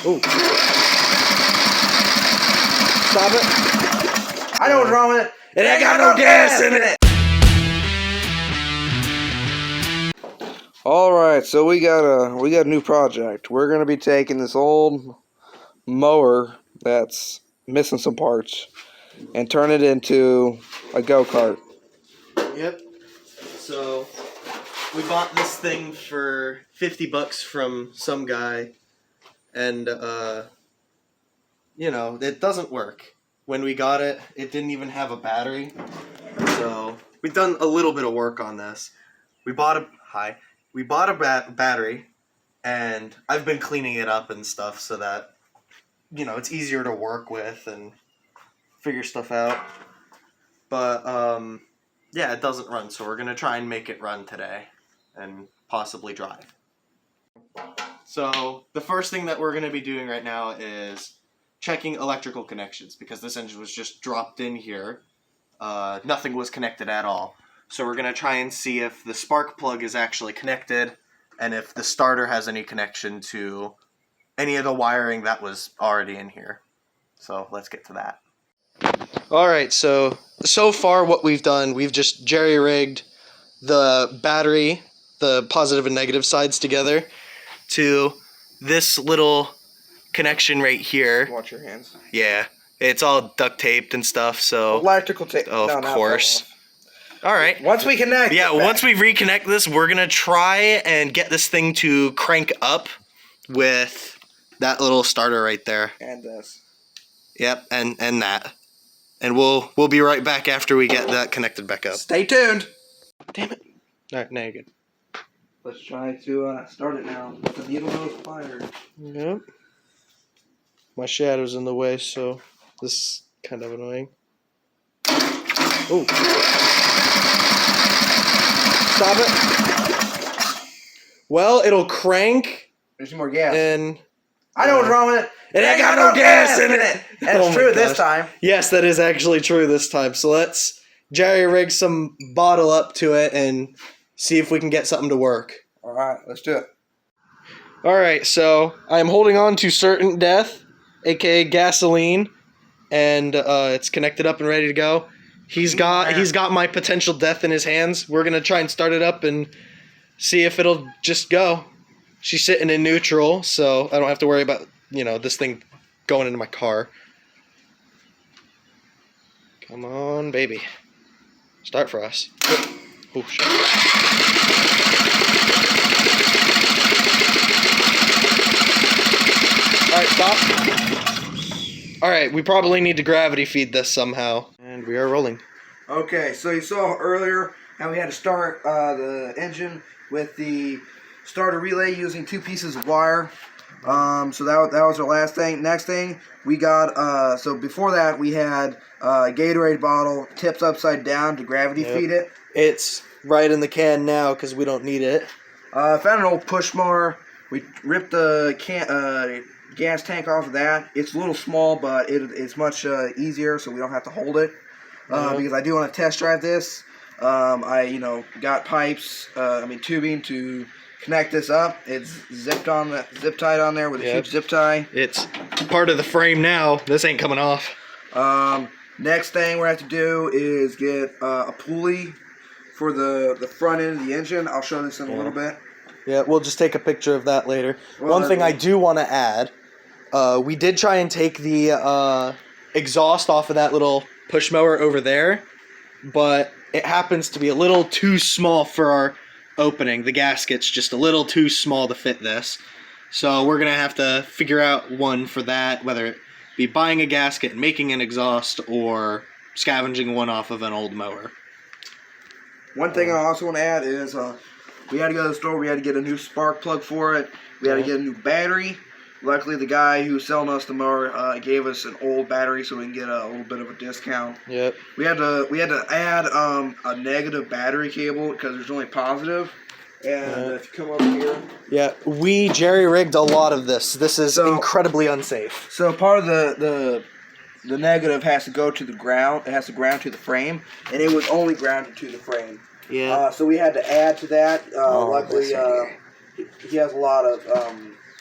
Ooh. Stop it. I know what's wrong with it. It ain't got no gas in it. Alright, so we got a new project. We're gonna be taking this old mower that's missing some parts and turn it into a go-kart. Yep. So we bought this thing for $50 from some guy, and you know, it doesn't work. When we got it, it didn't even have a battery. So we've done a little bit of work on this. We bought a battery, and I've been cleaning it up and stuff so that, you know, it's easier to work with and figure stuff out. But yeah, it doesn't run, so we're gonna try and make it run today and possibly drive. So the first thing that we're gonna be doing right now is checking electrical connections, because this engine was just dropped in here. Nothing was connected at all. So we're gonna try and see if the spark plug is actually connected and if the starter has any connection to any of the wiring that was already in here. So let's get to that. Alright, so far what we've done, we've just jerry-rigged the battery, the positive and negative sides together, to this little connection right here. Watch your hands. Yeah, it's all duct taped and stuff, so... Electrical tape. Oh, of course. Alright. Once we connect. Yeah, once we reconnect this, we're gonna try and get this thing to crank up with that little starter right there. And this. Yep, and that. And we'll be right back after we get that connected back up. Stay tuned. Damn it. Alright, now you're good. Let's try to start it now. The needle nose fired. Yep. My shadow's in the way, so this is kind of annoying. Ooh. Stop it. Well, it'll crank. There's some more gas. And I know what's wrong with it. It ain't got no gas in it. That's true this time. Yes, that is actually true this time. So let's jerry-rig some bottle up to it and see if we can get something to work. All right, let's do it. All right, so I'm holding on to certain death, aka gasoline, and it's connected up and ready to go. He's got my potential death in his hands. We're gonna try and start it up and see if it'll just go. She's sitting in neutral, so I don't have to worry about, you know, this thing going into my car. Come on, baby. Start for us. Oh, shit. Alright, stop. Alright, we probably need to gravity feed this somehow. And we are rolling. Okay, so you saw earlier how we had to start the engine with the starter relay using 2 pieces of wire. So that was our last thing. Next thing, we got, so before that we had a Gatorade bottle tipped upside down to gravity feed it. It's right in the can now because we don't need it. Found an old push mower. We ripped the gas tank off of that. It's a little small, but it's much easier, so we don't have to hold it. Because I do want to test drive this. I got pipes, tubing to connect this up. It's zip tied on there with a huge zip tie. It's part of the frame now. This ain't coming off. Next thing we have to do is get a pulley for the front end of the engine. I'll show this in a little bit. Yeah, we'll just take a picture of that later. One thing I do want to add, we did try and take the exhaust off of that little push mower over there, but it happens to be a little too small for our opening. The gasket's just a little too small to fit this. So we're going to have to figure out one for that, whether it be buying a gasket and making an exhaust or scavenging one off of an old mower. One thing I also want to add is we had to go to the store. We had to get a new spark plug for it. We had to get a new battery. Luckily, the guy who's selling us the mower gave us an old battery, so we can get a little bit of a discount. Yep. We had to add a negative battery cable because there's only positive. And if you come over here. Yeah, we jerry-rigged a lot of this. This is incredibly unsafe. So part of the negative has to go to the ground. It has to ground to the frame, and it was only grounded to the frame. Yeah. So we had to add to that. Luckily, he has a lot of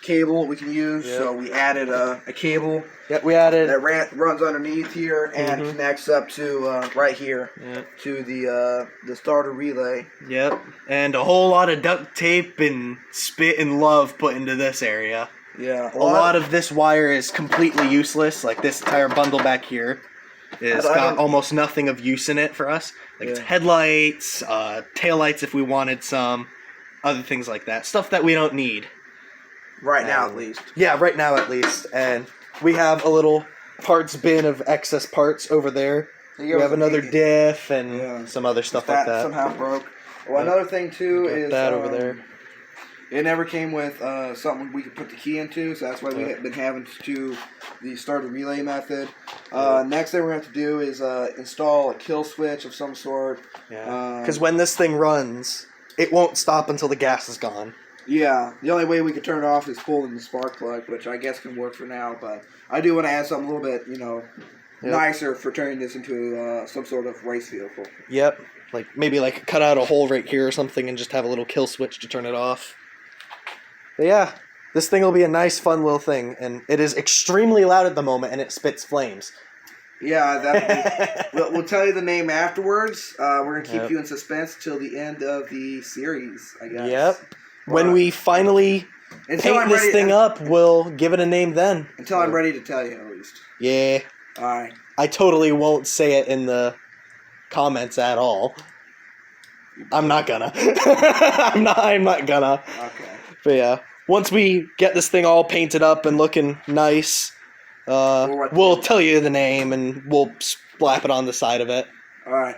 cable we can use. Yep. So we added a cable Yep, we added. that runs underneath here and connects up to right here to the starter relay. Yep, and a whole lot of duct tape and spit and love put into this area. Yeah, A lot of this wire is completely useless. Like this entire bundle back here is got almost nothing of use in it for us. Like it's headlights, taillights if we wanted some, other things like that. Stuff that we don't need. Right now, at least. Yeah, right now at least. And we have a little parts bin of excess parts over there. We have another diff and some other stuff like that. Somehow broke. Well, another thing too is that over there. It never came with something we could put the key into, so that's why we have been having to do the starter relay method. Next thing we're going to have to do is install a kill switch of some sort. Yeah. Because when this thing runs, it won't stop until the gas is gone. Yeah. The only way we could turn it off is pulling the spark plug, which I guess can work for now. But I do want to add something a little bit, nicer for turning this into some sort of race vehicle. Yep. Like maybe like cut out a hole right here or something and just have a little kill switch to turn it off. But yeah, this thing will be a nice, fun little thing, and it is extremely loud at the moment, and it spits flames. Yeah, we'll tell you the name afterwards. We're going to keep you in suspense till the end of the series, I guess. Yep. When we finally paint this thing up, we'll give it a name then. Until I'm ready to tell you, at least. Yeah. All right. I totally won't say it in the comments at all. I'm not gonna. I'm not gonna. Okay. But yeah, once we get this thing all painted up and looking nice, we'll tell you the name and we'll slap it on the side of it. All right.